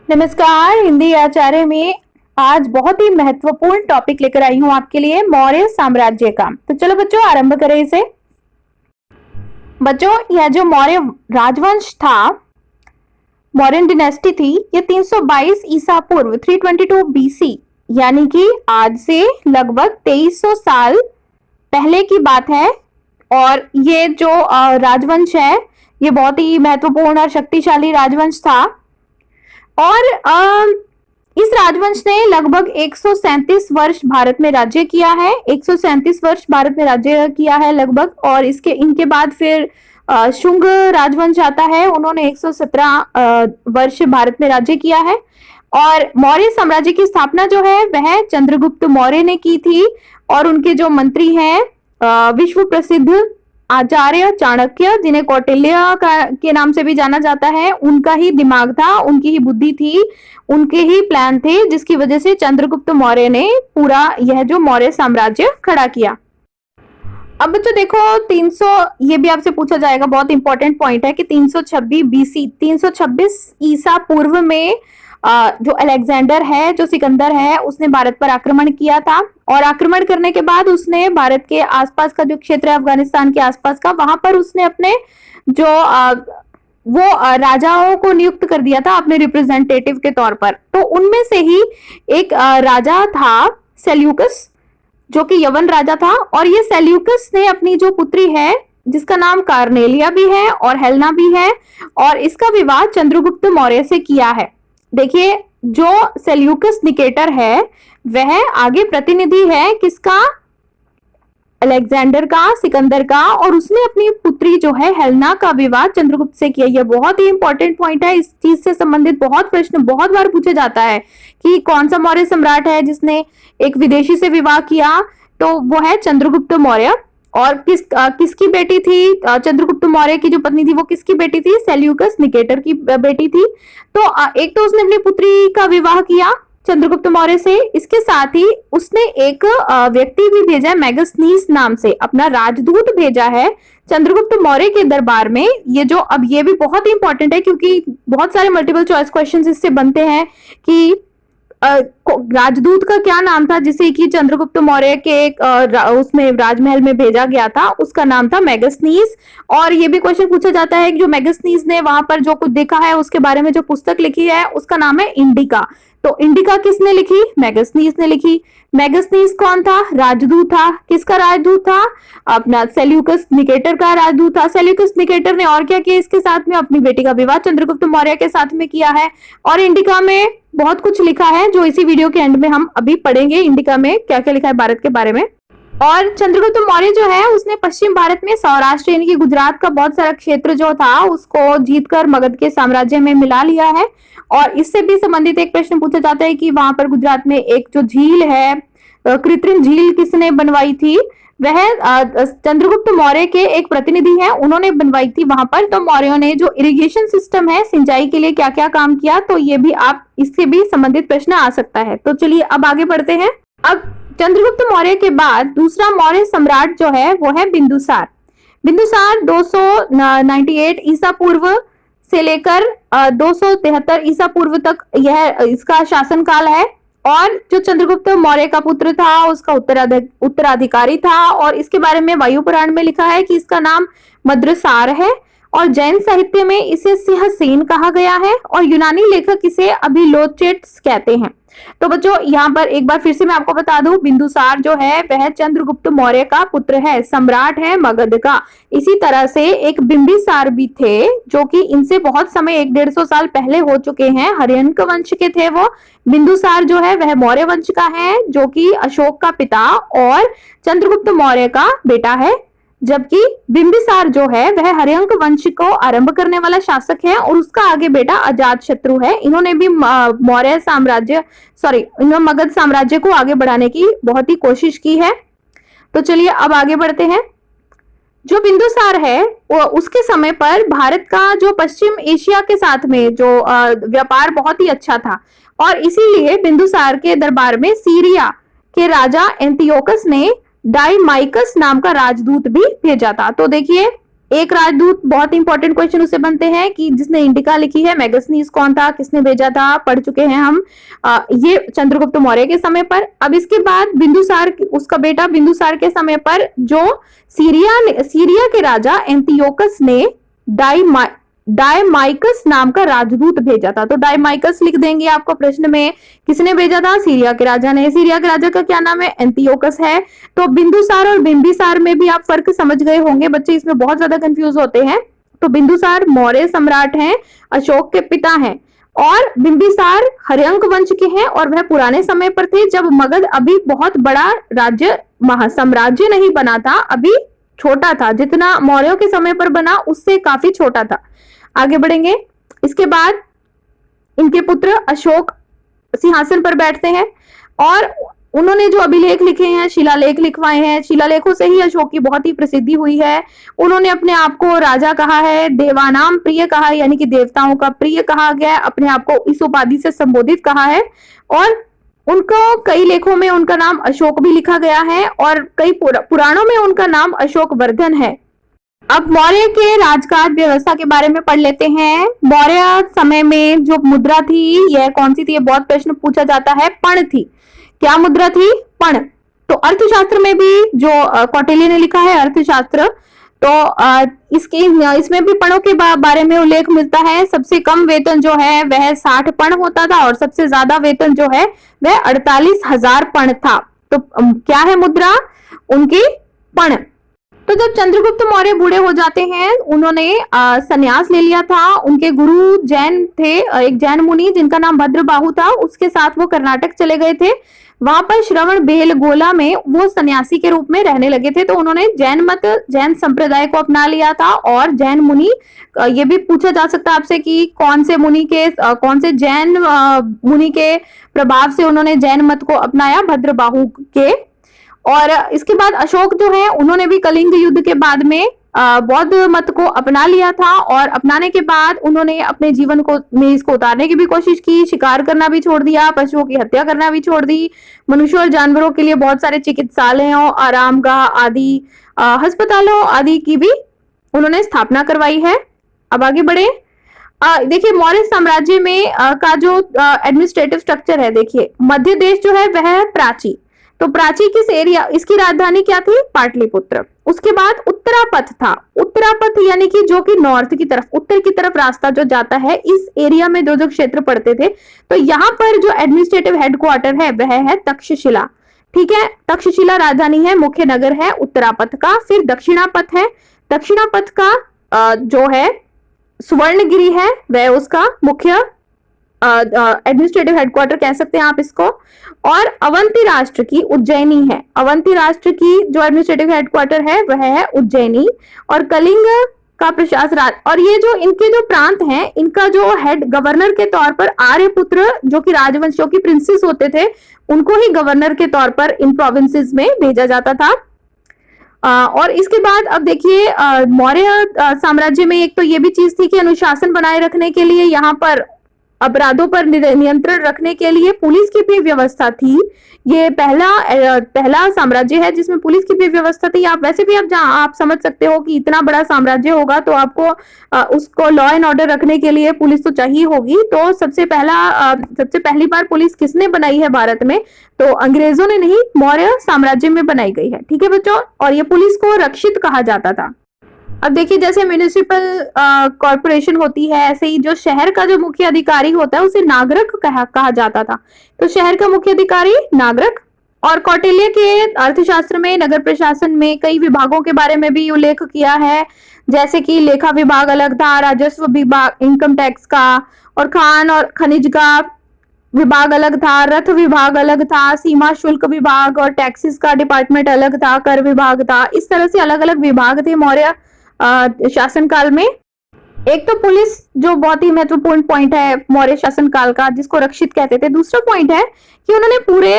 नमस्कार। हिंदी आचार्य में आज बहुत ही महत्वपूर्ण टॉपिक लेकर आई हूं आपके लिए, मौर्य साम्राज्य का। तो चलो बच्चों आरंभ करें इसे। बच्चों यह जो मौर्य राजवंश था, मौर्यन डिनेस्टी थी, ये 322 ईसा पूर्व 322 बीसी यानी कि आज से लगभग 2300 साल पहले की बात है। और ये जो राजवंश है ये बहुत ही महत्वपूर्ण और शक्तिशाली राजवंश था। और इस राजवंश ने लगभग 137 वर्ष भारत में राज्य किया है। 137 वर्ष भारत में राज्य किया है लगभग। और इनके बाद फिर शुंग राजवंश आता है, उन्होंने 117 वर्ष भारत में राज्य किया है। और मौर्य साम्राज्य की स्थापना जो है वह चंद्रगुप्त मौर्य ने की थी। और उनके जो मंत्री हैं विश्व प्रसिद्ध आचार्य चाणक्य, जिन्हें कौटिल्य के नाम से भी जाना जाता है, उनका ही दिमाग था, उनकी ही बुद्धि थी, उनके ही प्लान थे, जिसकी वजह से चंद्रगुप्त मौर्य ने पूरा यह जो मौर्य साम्राज्य खड़ा किया। अब बच्चों देखो 300, ये भी आपसे पूछा जाएगा, बहुत इंपॉर्टेंट पॉइंट है कि 326 बीसी 326 ईसा पूर्व में जो अलेक्जेंडर है, जो सिकंदर है, उसने भारत पर आक्रमण किया था। और आक्रमण करने के बाद उसने भारत के आसपास का जो क्षेत्र है, अफगानिस्तान के आसपास का, वहां पर उसने अपने जो राजाओं को नियुक्त कर दिया था अपने रिप्रेजेंटेटिव के तौर पर। तो उनमें से ही एक राजा था सेल्यूकस, जो कि यवन राजा था। और ये सेल्यूकस ने अपनी जो पुत्री है, जिसका नाम कार्नेलिया भी है और हेलेना भी है, और इसका विवाह चंद्रगुप्त मौर्य से किया है। देखिए जो सेल्यूकस निकेटर है वह आगे प्रतिनिधि है किसका? अलेक्जेंडर का, सिकंदर का। और उसने अपनी पुत्री जो है हेलेना का विवाह चंद्रगुप्त से किया। यह बहुत ही इंपॉर्टेंट पॉइंट है। इस चीज से संबंधित बहुत प्रश्न बहुत बार पूछा जाता है कि कौन सा मौर्य सम्राट है जिसने एक विदेशी से विवाह किया, तो वो है चंद्रगुप्त मौर्य। और किसकी बेटी थी? चंद्रगुप्त मौर्य की जो पत्नी थी वो किसकी बेटी थी? सेल्यूकस निकेटर की बेटी थी। तो एक तो उसने अपनी पुत्री का विवाह किया चंद्रगुप्त मौर्य से, इसके साथ ही उसने एक व्यक्ति भी भेजा है, मेगस्थनीस नाम से अपना राजदूत भेजा है चंद्रगुप्त मौर्य के दरबार में। ये जो अब ये भी बहुत ही इंपॉर्टेंट है क्योंकि बहुत सारे मल्टीपल चॉइस क्वेश्चंस इससे बनते हैं कि राजदूत का क्या नाम था जिसे कि चंद्रगुप्त मौर्य के उसमें राजमहल में भेजा गया था, उसका नाम था मेगस्थनीस। और ये भी क्वेश्चन पूछा जाता है कि जो मेगस्थनीस ने वहां पर जो कुछ देखा है उसके बारे में जो पुस्तक लिखी है उसका नाम है इंडिका। तो इंडिका किसने लिखी? मेगस्थनीस ने लिखी। मेगस्थनीस कौन था? राजदूत था। किसका राजदूत था? अपना सेल्यूकस निकेटर का राजदूत था। सेल्यूकस निकेटर ने और क्या किया इसके साथ में? अपनी बेटी का विवाह चंद्रगुप्त मौर्य के साथ में किया है। और इंडिका में बहुत कुछ लिखा है जो इसी वीडियो के एंड में हम अभी पढ़ेंगे, इंडिका में क्या क्या लिखा है भारत के बारे में। और चंद्रगुप्त मौर्य जो है उसने पश्चिम भारत में सौराष्ट्र यानी कि गुजरात का बहुत सारा क्षेत्र जो था उसको जीतकर मगध के साम्राज्य में मिला लिया है। और इससे भी संबंधित एक प्रश्न पूछा जाता है कि वहां पर गुजरात में एक जो झील है, कृत्रिम झील किसने बनवाई थी? वह चंद्रगुप्त मौर्य के एक प्रतिनिधि हैं, उन्होंने बनवाई थी वहां पर। तो मौर्यों ने जो इरिगेशन सिस्टम है, सिंचाई के लिए क्या क्या काम किया, तो ये भी आप इससे भी संबंधित प्रश्न आ सकता है। तो चलिए अब आगे बढ़ते हैं। अब चंद्रगुप्त मौर्य के बाद दूसरा मौर्य सम्राट जो है वो है बिंदुसार। बिंदुसार 298 ईसा पूर्व से लेकर 273 ईसा पूर्व तक यह इसका शासनकाल है। और जो चंद्रगुप्त मौर्य का पुत्र था उसका उत्तराधिकारी था। और इसके बारे में वायु पुराण में लिखा है कि इसका नाम मद्रसार है। और जैन साहित्य में इसे सिंहसेन कहा गया है। और यूनानी लेखक इसे अभिलोचेट्स कहते हैं। तो बच्चों यहाँ पर एक बार फिर से मैं आपको बता दूं, बिंदुसार जो है वह चंद्रगुप्त मौर्य का पुत्र है, सम्राट है मगध का। इसी तरह से एक बिंबिसार भी थे जो कि इनसे बहुत समय 150 साल पहले हो चुके हैं, हर्यंक वंश के थे वो। बिंदुसार जो है वह मौर्य वंश का है जो कि अशोक का पिता और चंद्रगुप्त मौर्य का बेटा है। जबकि बिंबिसार जो है वह हर्यंक वंश को आरंभ करने वाला शासक है और उसका आगे बेटा अजातशत्रु है। इन्होंने भी मौर्य साम्राज्य इन्होंने मगध साम्राज्य को आगे बढ़ाने की बहुत ही कोशिश की है। तो चलिए अब आगे बढ़ते हैं। जो बिंदुसार है वो उसके समय पर भारत का जो पश्चिम एशिया के साथ में जो व्यापार बहुत ही अच्छा था। और इसीलिए बिंदुसार के दरबार में सीरिया के राजा एंटियोकस ने डाईमाइकस नाम का राजदूत भी भेजा था। तो देखिए एक राजदूत, बहुत इंपॉर्टेंट क्वेश्चन उससे बनते हैं कि जिसने इंडिका लिखी है, मैगनीज कौन था, किसने भेजा था, पढ़ चुके हैं हम। ये चंद्रगुप्त मौर्य के समय पर। अब इसके बाद बिंदुसार, उसका बेटा बिंदुसार के समय पर जो सीरिया के राजा एंटियोकस ने डायमाइकस नाम का राजदूत भेजा था। तो डायमाइकस लिख देंगे आपको प्रश्न में, किसने भेजा था? सीरिया के राजा ने। सीरिया के राजा का क्या नाम है? एंटियोकस है। तो बिंदुसार और बिंबिसार में भी आप फर्क समझ गए होंगे, बच्चे इसमें बहुत ज्यादा कंफ्यूज होते हैं। तो बिंदुसार मौर्य सम्राट हैं, अशोक के पिता हैं, और बिंबिसार हर्यंक वंश के हैं, और वह पुराने समय पर थे जब मगध अभी बहुत बड़ा राज्य, महासाम्राज्य नहीं बना था, अभी छोटा था, जितना मौर्यों के समय पर बना उससे काफी छोटा था। आगे बढ़ेंगे। इसके बाद इनके पुत्र अशोक सिंहासन पर बैठते हैं, और उन्होंने जो अभिलेख लिखे हैं, शिलालेख लिखवाए हैं, शिलालेखों से ही अशोक की बहुत ही प्रसिद्धि हुई है। उन्होंने अपने आप को राजा कहा है, देवानाम प्रिय कहा है, यानी कि देवताओं का प्रिय कहा गया है, अपने आप को इस उपाधि से संबोधित कहा है, और उनको कई लेखों में उनका नाम अशोक भी लिखा गया है, और कई पुराणों में उनका नाम अशोक वर्धन है। अब मौर्य के राजकाज व्यवस्था के बारे में पढ़ लेते हैं। मौर्य समय में जो मुद्रा थी, यह कौन सी थी? ये बहुत प्रश्न पूछा जाता है। पण थी। क्या मुद्रा थी? पण। तो अर्थशास्त्र में भी जो कौटिल्य ने लिखा है अर्थशास्त्र, तो इसमें भी पणों के बारे में उल्लेख मिलता है। सबसे कम वेतन जो है वह 60 पण होता था, और सबसे ज्यादा वेतन जो है वह 48,000 पण था। तो क्या है मुद्रा? उनकी पण। तो जब चंद्रगुप्त मौर्य बूढ़े हो जाते हैं, उन्होंने संन्यास ले लिया था। उनके गुरु जैन थे, एक जैन मुनि जिनका नाम भद्रबाहु था, उसके साथ वो कर्नाटक चले गए थे। वहां पर श्रवण बेलगोला में वो सन्यासी के रूप में रहने लगे थे। तो उन्होंने जैन संप्रदाय को अपना लिया था। और जैन मुनि, ये भी पूछा जा सकता है आपसे कि कौन से जैन मुनि के प्रभाव से उन्होंने जैन मत को अपनाया? भद्रबाहु के। और इसके बाद अशोक जो है, उन्होंने भी कलिंग युद्ध के बाद में बौद्ध मत को अपना लिया था, और अपनाने के बाद उन्होंने अपने जीवन को में इसको उतारने की भी कोशिश की। शिकार करना भी छोड़ दिया, पशुओं की हत्या करना भी छोड़ दी। मनुष्य और जानवरों के लिए बहुत सारे चिकित्सालयों, आरामगाह आदि, अस्पतालों आदि की भी उन्होंने स्थापना करवाई है। अब आगे बढ़े। देखिए मौर्य साम्राज्य में का जो एडमिनिस्ट्रेटिव स्ट्रक्चर है, देखिए मध्य देश जो है वह है प्राची। तो प्राची किस एरिया, इसकी राजधानी क्या थी? पाटलिपुत्र। उसके बाद उत्तरापथ था। उत्तरापथ यानी कि जो कि नॉर्थ की तरफ, उत्तर की तरफ रास्ता जो जाता है, इस एरिया में जो जो क्षेत्र पड़ते थे। तो यहाँ पर जो एडमिनिस्ट्रेटिव हेडक्वार्टर है वह है तक्षशिला। ठीक है, तक्षशिला राजधानी है, मुख्य नगर है उत्तरापथ का। फिर दक्षिणापथ है। दक्षिणापथ का जो है सुवर्णगिरी है, वह उसका मुख्य एडमिनिस्ट्रेटिव हेडक्वार्टर कह सकते हैं आप इसको। और अवंती राष्ट्र की उज्जैनी है। अवंती राष्ट्र की जो एडमिनिस्ट्रेटिव हेडक्वार्टर है वह है उज्जैनी। और कलिंग का प्रशासन, और ये जो इनके जो प्रांत हैं, इनका जो हेड गवर्नर के तौर पर आर्यपुत्र, जो कि राजवंश, जो कि प्रिंसेस होते थे, उनको ही गवर्नर के तौर पर इन प्रोविंसेस में भेजा जाता था। और इसके बाद अब देखिए मौर्य साम्राज्य में एक तो ये भी चीज थी कि अनुशासन बनाए रखने के लिए, यहाँ पर अपराधों पर नियंत्रण रखने के लिए पुलिस की भी व्यवस्था थी। ये पहला साम्राज्य है जिसमें पुलिस की भी व्यवस्था थी। आप वैसे भी आप समझ सकते हो कि इतना बड़ा साम्राज्य होगा तो आपको उसको लॉ एंड ऑर्डर रखने के लिए पुलिस तो चाहिए होगी। तो सबसे पहली बार पुलिस किसने बनाई है भारत में? तो अंग्रेजों ने नहीं, मौर्य साम्राज्य में बनाई गई है। ठीक है बच्चों, और ये पुलिस को रक्षित कहा जाता था। अब देखिए जैसे म्युनिसिपल कॉर्पोरेशन होती है, ऐसे ही जो शहर का जो मुख्य अधिकारी होता है उसे नागरिक कहा जाता था। तो शहर का मुख्य अधिकारी नागरिक। और कौटिल्य के अर्थशास्त्र में नगर प्रशासन में कई विभागों के बारे में भी उल्लेख किया है, जैसे कि लेखा विभाग अलग था, राजस्व विभाग इनकम टैक्स का, और खान और खनिज का विभाग अलग था, रथ विभाग अलग था, सीमा शुल्क विभाग और टैक्सेस का डिपार्टमेंट अलग था, कर विभाग था। इस तरह से अलग अलग विभाग थे मौर्य शासनकाल में। एक तो पुलिस जो बहुत ही महत्वपूर्ण पॉइंट है मौर्य शासनकाल का, जिसको रक्षित कहते थे। दूसरा पॉइंट है कि उन्होंने पूरे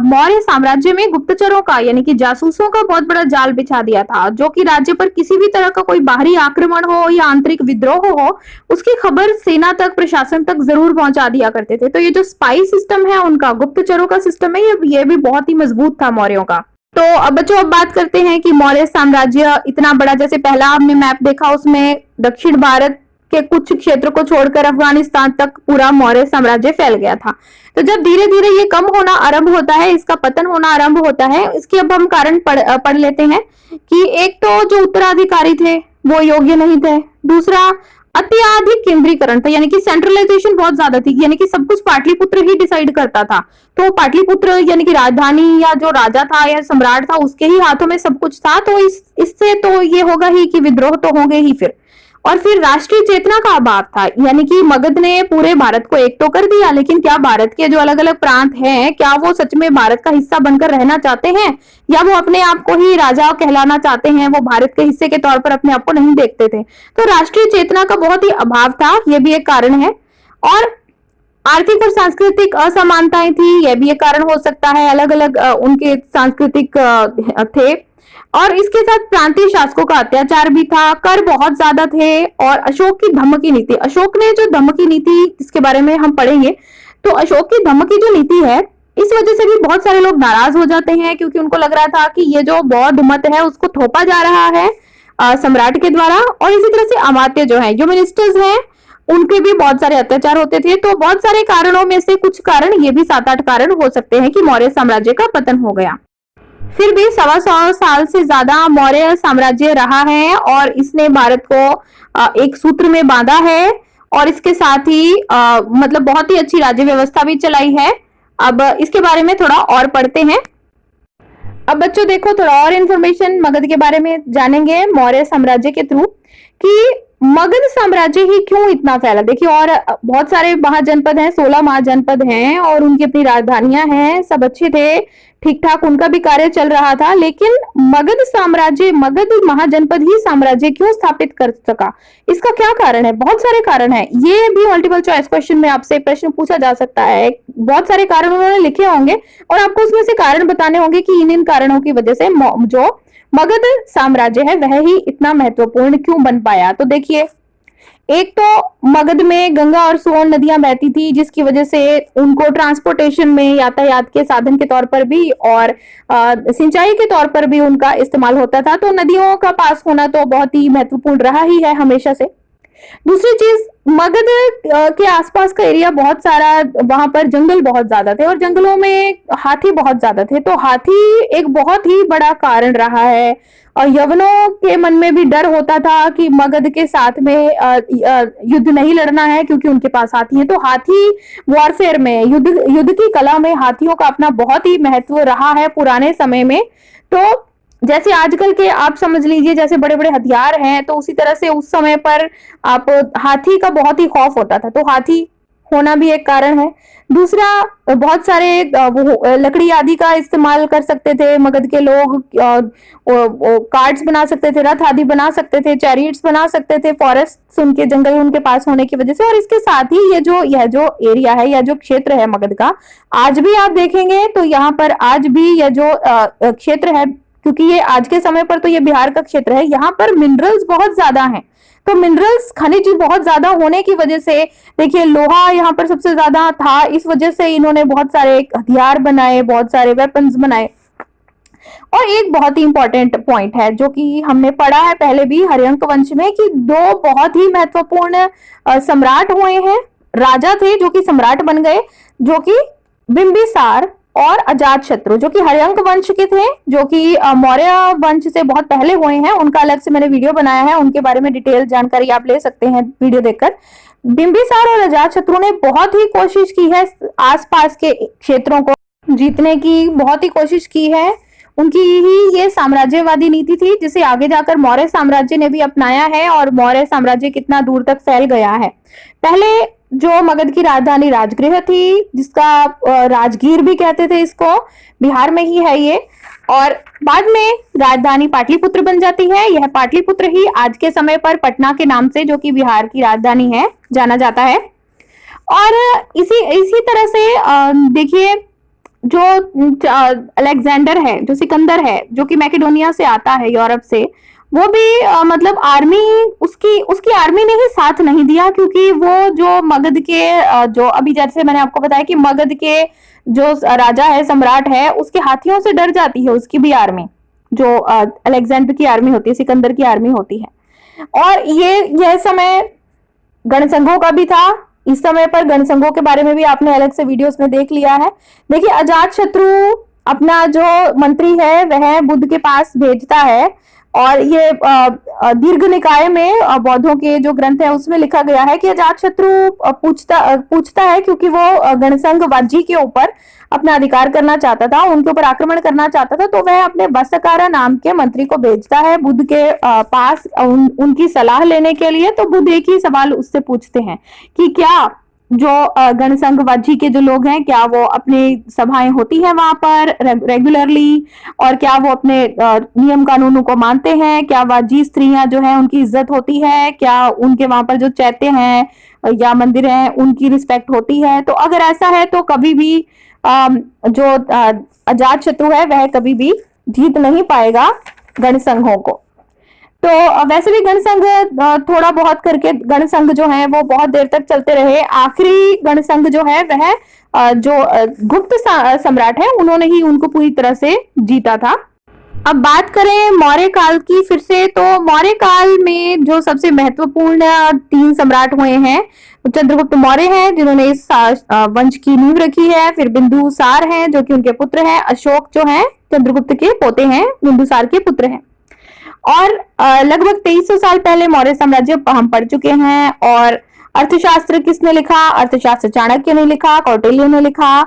मौर्य साम्राज्य में गुप्तचरों का, यानी कि जासूसों का बहुत बड़ा जाल बिछा दिया था, जो कि राज्य पर किसी भी तरह का कोई बाहरी आक्रमण हो या आंतरिक विद्रोह हो, उसकी खबर सेना तक, प्रशासन तक जरूर पहुंचा दिया करते थे। तो ये जो स्पाई सिस्टम है उनका, गुप्तचरों का सिस्टम है, ये भी बहुत ही मजबूत था मौर्यों का। तो अब बच्चों अब बात करते हैं कि मौर्य साम्राज्य इतना बड़ा, जैसे पहला हमने मैप देखा उसमें दक्षिण भारत के कुछ क्षेत्र को छोड़कर अफगानिस्तान तक पूरा मौर्य साम्राज्य फैल गया था। तो जब धीरे धीरे ये कम होना आरंभ होता है, इसका पतन होना आरंभ होता है, इसकी अब हम कारण पढ़ लेते हैं कि एक तो जो उत्तराधिकारी थे वो योग्य नहीं थे, दूसरा अत्यधिक केंद्रीकरण था, यानी कि सेंट्रलाइजेशन बहुत ज्यादा थी, यानी कि सब कुछ पाटलिपुत्र ही डिसाइड करता था। तो पाटलिपुत्र यानी कि राजधानी या जो राजा था या सम्राट था उसके ही हाथों में सब कुछ था। तो इससे तो ये होगा ही कि विद्रोह तो होंगे ही फिर। और फिर राष्ट्रीय चेतना का अभाव था, यानी कि मगध ने पूरे भारत को एक तो कर दिया, लेकिन क्या भारत के जो अलग अलग प्रांत हैं क्या वो सच में भारत का हिस्सा बनकर रहना चाहते हैं, या वो अपने आप को ही राजा कहलाना चाहते हैं, वो भारत के हिस्से के तौर पर अपने आप को नहीं देखते थे। तो राष्ट्रीय चेतना का बहुत ही अभाव था, यह भी एक कारण है। और आर्थिक और सांस्कृतिक असमानताएं थी, यह भी एक कारण हो सकता है, अलग अलग उनके सांस्कृतिक थे। और इसके साथ प्रांतीय शासकों का अत्याचार भी था, कर बहुत ज्यादा थे, और अशोक की धम्म की नीति, अशोक ने जो धम्म की नीति, इसके बारे में हम पढ़ेंगे। तो अशोक की धम्म की जो नीति है, इस वजह से भी बहुत सारे लोग नाराज हो जाते हैं, क्योंकि उनको लग रहा था कि ये जो बौद्ध मत है उसको थोपा जा रहा है सम्राट के द्वारा। और इसी तरह से अमात्य जो है, जो मिनिस्टर्स हैं, उनके भी बहुत सारे अत्याचार होते थे। तो बहुत सारे कारणों में से कुछ कारण, ये भी 7-8 कारण हो सकते हैं कि मौर्य साम्राज्य का पतन हो गया। फिर भी 125 साल से ज्यादा मौर्य साम्राज्य रहा है और इसने भारत को एक सूत्र में बांधा है, और इसके साथ ही मतलब बहुत ही अच्छी राज्य व्यवस्था भी चलाई है। अब इसके बारे में थोड़ा और पढ़ते हैं। अब बच्चों देखो, थोड़ा और इंफॉर्मेशन मगध के बारे में जानेंगे मौर्य साम्राज्य के थ्रू कि मगध साम्राज्य ही क्यों इतना फैला। देखिए, और बहुत सारे महाजनपद हैं, 16 महाजनपद हैं, और उनकी अपनी राजधानियां हैं, सब अच्छे थे, ठीक ठाक उनका भी कार्य चल रहा था। लेकिन मगध साम्राज्य, मगध महाजनपद ही साम्राज्य क्यों स्थापित कर सका, इसका क्या कारण है? बहुत सारे कारण है। ये भी मल्टीपल चॉइस क्वेश्चन में आपसे प्रश्न पूछा जा सकता है। बहुत सारे कारण उन्होंने लिखे होंगे और आपको उसमें से कारण बताने होंगे कि इन कारणों की वजह से जो मगध साम्राज्य है वह ही इतना महत्वपूर्ण क्यों बन पाया। तो देखिए, एक तो मगध में गंगा और सोन नदियां बहती थी, जिसकी वजह से उनको ट्रांसपोर्टेशन में, यातायात के साधन के तौर पर भी और सिंचाई के तौर पर भी उनका इस्तेमाल होता था। तो नदियों का पास होना तो बहुत ही महत्वपूर्ण रहा ही है हमेशा से। दूसरी चीज, मगध के आसपास का एरिया बहुत सारा, वहां पर जंगल बहुत ज्यादा थे और जंगलों में हाथी बहुत ज्यादा थे। तो हाथी एक बहुत ही बड़ा कारण रहा है। और यवनों के मन में भी डर होता था कि मगध के साथ में युद्ध नहीं लड़ना है, क्योंकि उनके पास हाथी है। तो हाथी वॉरफेयर में, युद्ध की कला में हाथियों का अपना बहुत ही महत्व रहा है पुराने समय में। तो जैसे आजकल के आप समझ लीजिए जैसे बड़े बड़े हथियार हैं, तो उसी तरह से उस समय पर आप हाथी का बहुत ही खौफ होता था। तो हाथी होना भी एक कारण है। दूसरा, बहुत सारे लकड़ी आदि का इस्तेमाल कर सकते थे मगध के लोग, कार्ड्स बना सकते थे, रथ आदि बना सकते थे, चैरियट्स बना सकते थे, फॉरेस्ट उनके, जंगल उनके पास होने की वजह से। और इसके साथ ही यह जो एरिया है या जो क्षेत्र है मगध का, आज भी आप देखेंगे तो यहाँ पर आज भी यह जो क्षेत्र है, क्योंकि ये आज के समय पर तो ये बिहार का क्षेत्र है, यहाँ पर मिनरल्स बहुत ज्यादा हैं। तो मिनरल्स, खनिज बहुत ज्यादा होने की वजह से, देखिए लोहा यहाँ पर सबसे ज्यादा था, इस वजह से इन्होंने बहुत सारे हथियार बनाए, बहुत सारे वेपन्स बनाए। और एक बहुत ही इंपॉर्टेंट पॉइंट है जो कि हमने पढ़ा है पहले भी हर्यंक वंश में, कि 2 बहुत ही महत्वपूर्ण सम्राट हुए हैं, राजा थे जो कि सम्राट बन गए, जो कि बिंबिसार और अजातशत्रु, जो कि हर्यंक वंश के थे, जो कि मौर्य वंश से बहुत पहले हुए हैं। उनका अलग से मैंने वीडियो बनाया है, उनके बारे में डिटेल जानकारी आप ले सकते हैं वीडियो देखकर। बिंबिसार और अजातशत्रु ने बहुत ही कोशिश की है आसपास के क्षेत्रों को जीतने की, बहुत ही कोशिश की है। उनकी ही ये साम्राज्यवादी नीति थी, जिसे आगे जाकर मौर्य साम्राज्य ने भी अपनाया है, और मौर्य साम्राज्य कितना दूर तक फैल गया है। पहले जो मगध की राजधानी राजगृह थी, जिसका राजगीर भी कहते थे इसको, बिहार में ही है ये, और बाद में राजधानी पाटलिपुत्र बन जाती है। यह पाटलिपुत्र ही आज के समय पर पटना के नाम से, जो कि बिहार की राजधानी है, जाना जाता है। और इसी तरह से देखिए, जो अलेक्जेंडर है, जो सिकंदर है, जो कि मैकेडोनिया से आता है, यूरोप से, वो भी मतलब आर्मी, उसकी उसकी आर्मी ने ही साथ नहीं दिया, क्योंकि वो जो मगध के जो अभी जैसे मैंने आपको बताया कि मगध के जो राजा है, सम्राट है, उसके हाथियों से डर जाती है उसकी भी आर्मी, जो अलेक्जेंडर की आर्मी होती है, सिकंदर की आर्मी होती है। और यह समय गणसंघों का भी था। इस समय पर गणसंघों के बारे में भी आपने अलग से वीडियोस में देख लिया है। देखिए, अजात शत्रु अपना जो मंत्री है वह बुद्ध के पास भेजता है, और ये दीर्घ निकाय में बौद्धों के जो ग्रंथ है उसमें लिखा गया है कि अजात शत्रु पूछता है, क्योंकि वो गणसंघ वाजी के ऊपर अपना अधिकार करना चाहता था, उनके ऊपर आक्रमण करना चाहता था, तो वह अपने वस्सकारा नाम के मंत्री को भेजता है बुद्ध के पास उनकी सलाह लेने के लिए। तो बुद्ध एक ही सवाल उससे पूछते हैं कि क्या जो गणसंघ वाजी के जो लोग हैं, क्या वो अपनी सभाएं होती हैं वहां पर रेगुलरली, और क्या वो अपने नियम कानूनों को मानते हैं, क्या वाजी स्त्रियां जो हैं उनकी इज्जत होती है, क्या उनके वहां पर जो चैत्य हैं या मंदिर हैं उनकी रिस्पेक्ट होती है। तो अगर ऐसा है तो कभी भी जो अजात शत्रु है वह कभी भी जीत नहीं पाएगा गणसंघों को। तो वैसे भी गणसंघ थोड़ा बहुत करके गणसंघ जो है वो बहुत देर तक चलते रहे। आखिरी गणसंघ जो है वह जो गुप्त सम्राट है उन्होंने ही उनको पूरी तरह से जीता था। अब बात करें मौर्य काल की फिर से, तो मौर्य काल में जो सबसे महत्वपूर्ण 3 सम्राट हुए हैं, चंद्रगुप्त मौर्य हैं जिन्होंने इस वंश की नींव रखी है, फिर बिंदुसार हैं जो कि उनके पुत्र हैं, अशोक जो हैं चंद्रगुप्त के पोते हैं, बिंदुसार के पुत्र हैं। और लगभग 2300 साल पहले मौर्य साम्राज्य हम पढ़ चुके हैं। और अर्थशास्त्र किसने लिखा? अर्थशास्त्र चाणक्य ने लिखा, कौटिल्य ने लिखा।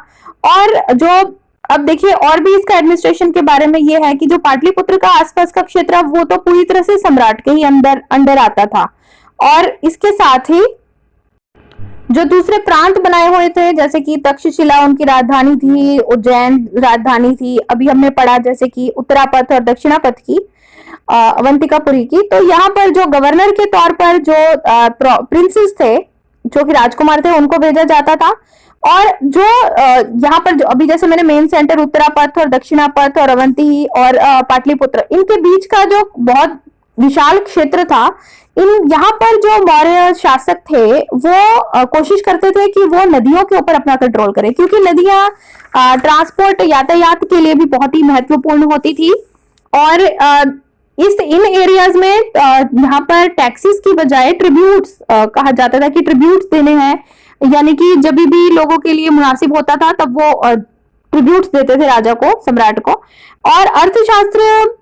और जो अब देखिए और भी इसका एडमिनिस्ट्रेशन के बारे में ये है कि जो पाटलिपुत्र का आसपास का क्षेत्र वो तो पूरी तरह से सम्राट के ही अंडर आता था। और इसके साथ ही जो दूसरे प्रांत बनाए हुए थे, जैसे कि तक्षशिला उनकी राजधानी थी, उज्जैन राजधानी थी, अभी हमने पढ़ा जैसे कि उत्तरापथ और दक्षिणापथ की, अवंतिकापुरी की। तो यहाँ पर जो गवर्नर के तौर पर जो प्रिंसेस थे, जो कि राजकुमार थे, उनको भेजा जाता था। और जो यहाँ पर जो अभी जैसे मैंने मेन सेंटर उत्तरापथ और दक्षिणापथ और अवंती और पाटलिपुत्र, इनके बीच का जो बहुत विशाल क्षेत्र था, यहाँ पर जो मौर्य शासक थे वो कोशिश करते थे कि वो नदियों के ऊपर अपना कंट्रोल करें, क्योंकि नदियां ट्रांसपोर्ट यातायात के लिए भी बहुत ही महत्वपूर्ण होती थी। और इन एरियाज में यहाँ पर टैक्सेस की बजाय ट्रिब्यूट्स कहा जाता था कि ट्रिब्यूट्स देने हैं, यानी कि जब भी लोगों के लिए मुनासिब होता था तब वो ट्रिब्यूट्स देते थे राजा को, सम्राट को। और अर्थशास्त्र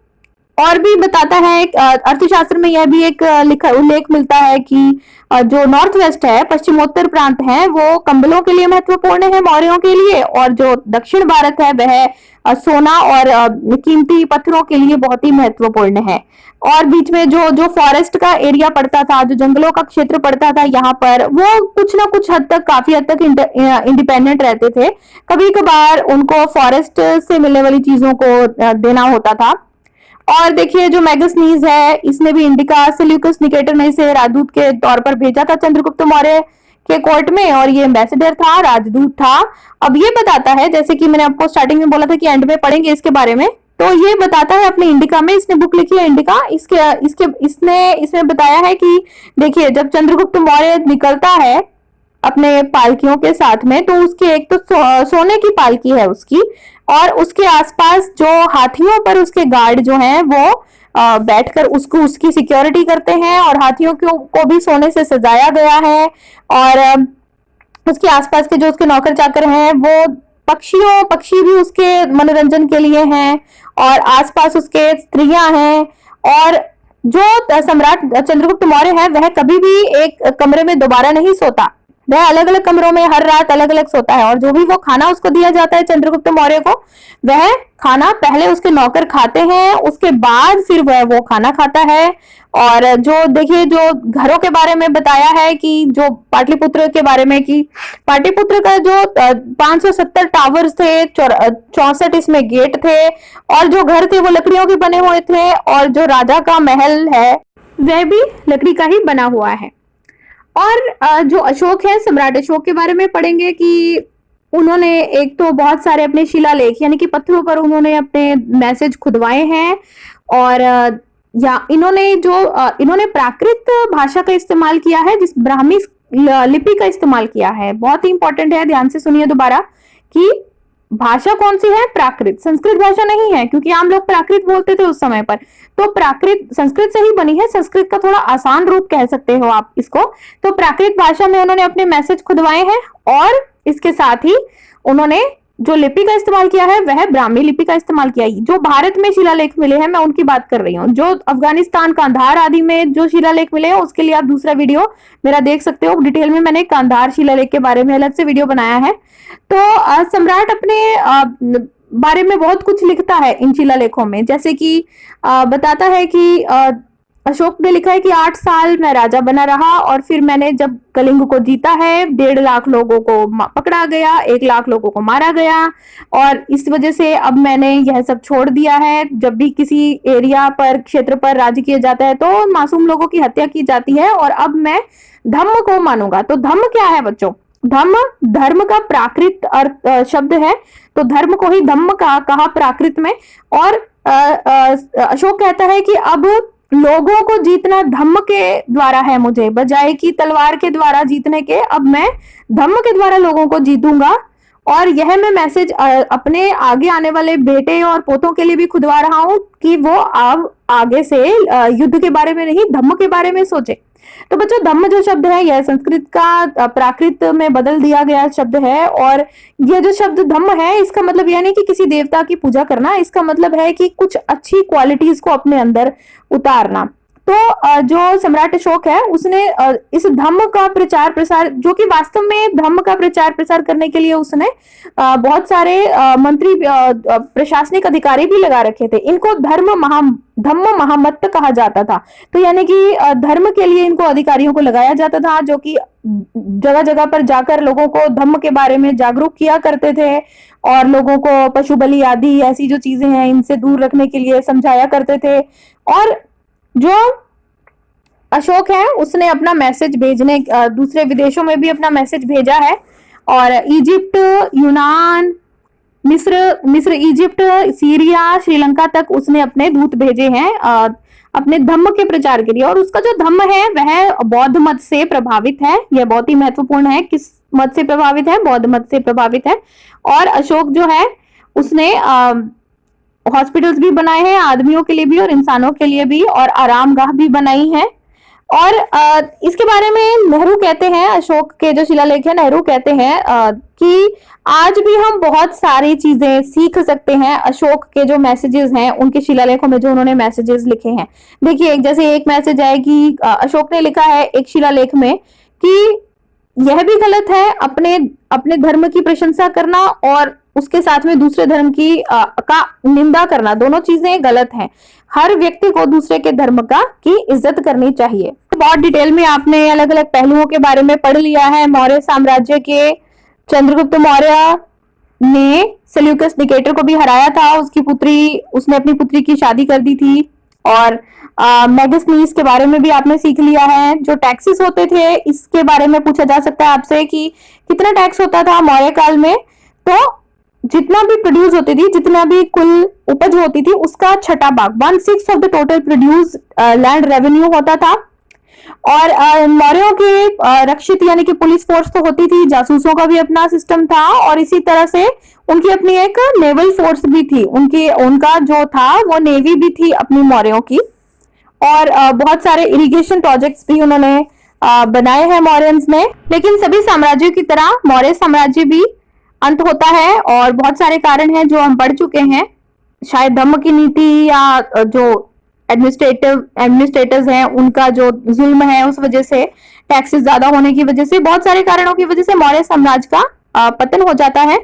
और भी बताता है, अर्थशास्त्र में यह भी एक उल्लेख मिलता है कि जो नॉर्थ वेस्ट है, पश्चिमोत्तर प्रांत है, वो कंबलों के लिए महत्वपूर्ण है मौर्यों के लिए, और जो दक्षिण भारत है वह सोना और कीमती पत्थरों के लिए बहुत ही महत्वपूर्ण है। और बीच में जो फॉरेस्ट का एरिया पड़ता था, जो जंगलों का क्षेत्र पड़ता था, यहाँ पर वो कुछ ना कुछ हद तक, काफी हद तक इंडिपेंडेंट रहते थे। कभी कभार उनको फॉरेस्ट से मिलने वाली चीजों को देना होता था। और देखिए जो मैगसनीज है, इसने भी इंडिका, सेल्यूकस निकेटर ने इसे राजदूत के तौर पर भेजा था चंद्रगुप्त मौर्य के कोर्ट में, और ये एम्बेसडर था, राजदूत था। अब ये बताता है, जैसे कि मैंने आपको स्टार्टिंग में बोला था कि एंड में पढ़ेंगे इसके बारे में, तो ये बताता है अपने इंडिका में, इसने बुक लिखी है इंडिका, इसने बताया है कि देखिए जब चंद्रगुप्त मौर्य निकलता है अपने पालकियों के साथ में, तो उसके एक तो सोने की पालकी है उसकी, और उसके आसपास जो हाथियों पर उसके गार्ड जो हैं वो बैठकर उसकी सिक्योरिटी करते हैं, और हाथियों को भी सोने से सजाया गया है। और उसके आसपास के जो उसके नौकर चाकर हैं वो पक्षी भी उसके मनोरंजन के लिए हैं, और आसपास उसके स्त्रियां हैं। और जो सम्राट चंद्रगुप्त मौर्य है वह कभी भी एक कमरे में दोबारा नहीं सोता, वह अलग अलग कमरों में हर रात अलग अलग सोता है। और जो भी वो खाना उसको दिया जाता है चंद्रगुप्त मौर्य को, वह खाना पहले उसके नौकर खाते हैं, उसके बाद फिर वह वो खाना खाता है। और जो देखिए जो घरों के बारे में बताया है कि जो पाटलिपुत्र के बारे में, कि पाटलिपुत्र का जो 570 टावर्स थे, 64 इसमें गेट थे, और जो घर थे वो लकड़ियों के बने हुए थे, और जो राजा का महल है वह भी लकड़ी का ही बना हुआ है। और जो अशोक है, सम्राट अशोक के बारे में पढ़ेंगे कि उन्होंने एक तो बहुत सारे अपने शिलालेख यानी कि पत्थरों पर उन्होंने अपने मैसेज खुदवाए हैं, और या इन्होंने प्राकृत भाषा का इस्तेमाल किया है, जिस ब्राह्मी लिपि का इस्तेमाल किया है। बहुत ही इंपॉर्टेंट है, ध्यान से सुनिए दोबारा कि भाषा कौन सी है, प्राकृत। संस्कृत भाषा नहीं है, क्योंकि आम लोग प्राकृत बोलते थे उस समय पर, तो प्राकृत संस्कृत से ही बनी है, संस्कृत का थोड़ा आसान रूप कह सकते हो आप इसको। तो प्राकृत भाषा में उन्होंने अपने मैसेज खुदवाए हैं, और इसके साथ ही उन्होंने जो लिपि का इस्तेमाल किया है वह ब्राह्मी लिपि का इस्तेमाल किया है। जो भारत में शिलालेख मिले हैं मैं उनकी बात कर रही हूँ, जो अफगानिस्तान कांधार आदि में जो शिलालेख मिले हैं उसके लिए आप दूसरा वीडियो मेरा देख सकते हो, डिटेल में मैंने कांधार शिलालेख के बारे में अलग से वीडियो बनाया है। तो सम्राट अपने बारे में बहुत कुछ लिखता है इन शिलालेखों में, जैसे कि बताता है कि अशोक ने लिखा है कि 8 साल मैं राजा बना रहा, और फिर मैंने जब कलिंग को जीता है 1.5 लाख लोगों को पकड़ा गया, 1 लाख लोगों को मारा गया, और इस वजह से अब मैंने यह सब छोड़ दिया है। जब भी किसी एरिया पर, क्षेत्र पर राज्य किया जाता है तो मासूम लोगों की हत्या की जाती है, और अब मैं धम्म को मानूंगा। तो धम्म क्या है बच्चों? धम्म धर्म का प्राकृत अर्थ शब्द है, तो धर्म को ही धम्म कहा प्राकृत में। और अशोक कहता है कि अब लोगों को जीतना धम्म के द्वारा है, मुझे बजाय कि तलवार के द्वारा जीतने के, अब मैं धम्म के द्वारा लोगों को जीतूंगा। और यह मैं मैसेज अपने आगे आने वाले बेटे और पोतों के लिए भी खुदवा रहा हूं कि वो अब आगे से युद्ध के बारे में नहीं, धम्म के बारे में सोचे। तो बच्चों, धम्म जो शब्द है यह संस्कृत का प्राकृत में बदल दिया गया शब्द है, और यह जो शब्द धम्म है इसका मतलब यह नहीं कि किसी देवता की पूजा करना, इसका मतलब है कि कुछ अच्छी क्वालिटीज को अपने अंदर उतारना। तो जो सम्राट अशोक है उसने इस धम्म का प्रचार प्रसार, जो कि वास्तव में धम्म का प्रचार प्रसार करने के लिए उसने बहुत सारे मंत्री प्रशासनिक अधिकारी भी लगा रखे थे। इनको धम्म महामत्त कहा जाता था। तो यानी कि धर्म के लिए इनको अधिकारियों को लगाया जाता था, जो कि जगह जगह पर जाकर लोगों को धम्म के बारे में जागरूक किया करते थे, और लोगों को पशु बलि आदि ऐसी जो चीजें हैं इनसे दूर रखने के लिए समझाया करते थे। और जो अशोक है उसने अपना मैसेज भेजने दूसरे विदेशों में भी अपना मैसेज भेजा है, और इजिप्ट, यूनान, मिस्र, इजिप्ट, सीरिया, श्रीलंका तक उसने अपने दूत भेजे हैं अपने धम्म के प्रचार के लिए। और उसका जो धम्म है वह बौद्ध मत से प्रभावित है। यह बहुत ही महत्वपूर्ण है। किस मत से प्रभावित है? बौद्ध मत से प्रभावित है। और अशोक जो है उसने हॉस्पिटल्स भी बनाए हैं, आदमियों के लिए भी और इंसानों के लिए भी, और आरामगाह भी बनाई है। और इसके बारे में नेहरू कहते हैं, अशोक के जो शिलालेख है, नेहरू कहते हैं कि आज भी हम बहुत सारी चीजें सीख सकते हैं अशोक के जो मैसेजेस हैं, उनके शिलालेखों में जो उन्होंने मैसेजेस लिखे हैं। देखिए, जैसे एक मैसेज है कि अशोक ने लिखा है एक शिलालेख में कि यह भी गलत है अपने धर्म की प्रशंसा करना और उसके साथ में दूसरे धर्म की का निंदा करना, दोनों चीजें गलत हैं। हर व्यक्ति को दूसरे के धर्म की इज्जत करनी चाहिए। तो बहुत डिटेल में आपने अलग अलग पहलुओं के बारे में पढ़ लिया है। मौर्य साम्राज्य के चंद्रगुप्त मौर्य ने सेल्यूकस निकेटर को भी हराया था। उसने अपनी पुत्री की शादी कर दी थी। और मेगास्थनीज के बारे में भी आपने सीख लिया है। जो टैक्सेस होते थे इसके बारे में पूछा जा सकता है आपसे कि कितना टैक्स होता था मौर्य काल में। तो जितना भी प्रोड्यूस होती थी, जितना भी कुल उपज होती थी, उसका छठा भाग 1/6 of the total produce land revenue होता था। और मौर्यों के रक्षित यानी कि पुलिस फोर्स तो होती थी, जासूसों का भी अपना सिस्टम था, और इसी तरह से उनकी अपनी एक नेवल फोर्स भी थी। उनका जो था वो नेवी भी थी अपनी मौर्यों की। और बहुत सारे इरिगेशन प्रोजेक्ट्स भी उन्होंने बनाए हैं मौर्यंस ने। लेकिन सभी साम्राज्यों की तरह मौर्य साम्राज्य भी अंत होता है, और बहुत सारे कारण हैं जो हम पढ़ चुके हैं। शायद धम्म की नीति या जो एडमिनिस्ट्रेटर्स हैं उनका जो जुल्म है, उस वजह से टैक्सेस ज्यादा होने की वजह से, बहुत सारे कारणों की वजह से मौर्य साम्राज्य का पतन हो जाता है।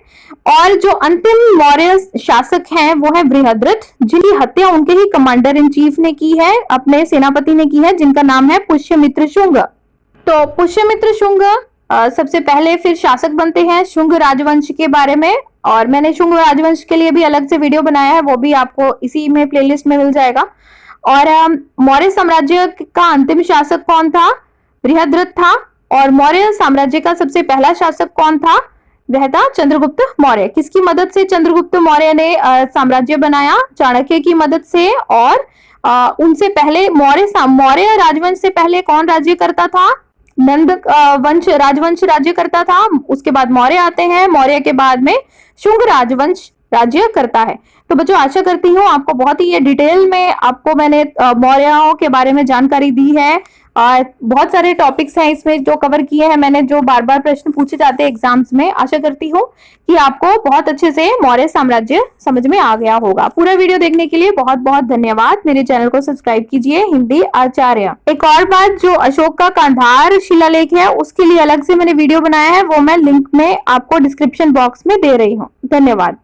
और जो अंतिम मौर्य शासक हैं वो है बृहद्रथ, जिनकी हत्या उनके ही कमांडर इन चीफ ने की है, अपने सेनापति ने की है, जिनका नाम है पुष्यमित्र शुंग। तो पुष्यमित्र शुंग सबसे पहले फिर शासक बनते हैं शुंग राजवंश के बारे में। और मैंने शुंग राजवंश के लिए भी अलग से वीडियो बनाया है, वो भी आपको इसी में प्लेलिस्ट में मिल जाएगा। और मौर्य साम्राज्य का अंतिम शासक कौन था? बृहद्रथ था। और मौर्य साम्राज्य का सबसे पहला शासक कौन था? वह था चंद्रगुप्त मौर्य। किसकी मदद से चंद्रगुप्त मौर्य ने साम्राज्य बनाया? चाणक्य की मदद से और उनसे पहले मौर्य राजवंश से पहले कौन राज्य करता था? नंद राजवंश राज्य करता था। उसके बाद मौर्य आते हैं, मौर्य के बाद में शुंग राजवंश राज्य करता है। तो बच्चों आशा करती हूँ आपको बहुत ही ये डिटेल में आपको मैंने मौर्यों के बारे में जानकारी दी है। बहुत सारे टॉपिक्स हैं इसमें जो कवर किए हैं मैंने, जो बार बार प्रश्न पूछे जाते हैं एग्जाम्स में। आशा करती हूँ कि आपको बहुत अच्छे से मौर्य साम्राज्य समझ में आ गया होगा। पूरा वीडियो देखने के लिए बहुत बहुत धन्यवाद। मेरे चैनल को सब्सक्राइब कीजिए। हिंदी आचार्य। एक और बात, जो अशोक का कांधार शिलालेख है उसके लिए अलग से मैंने वीडियो बनाया है, वो मैं लिंक में आपको डिस्क्रिप्शन बॉक्स में दे रही हूँ। धन्यवाद।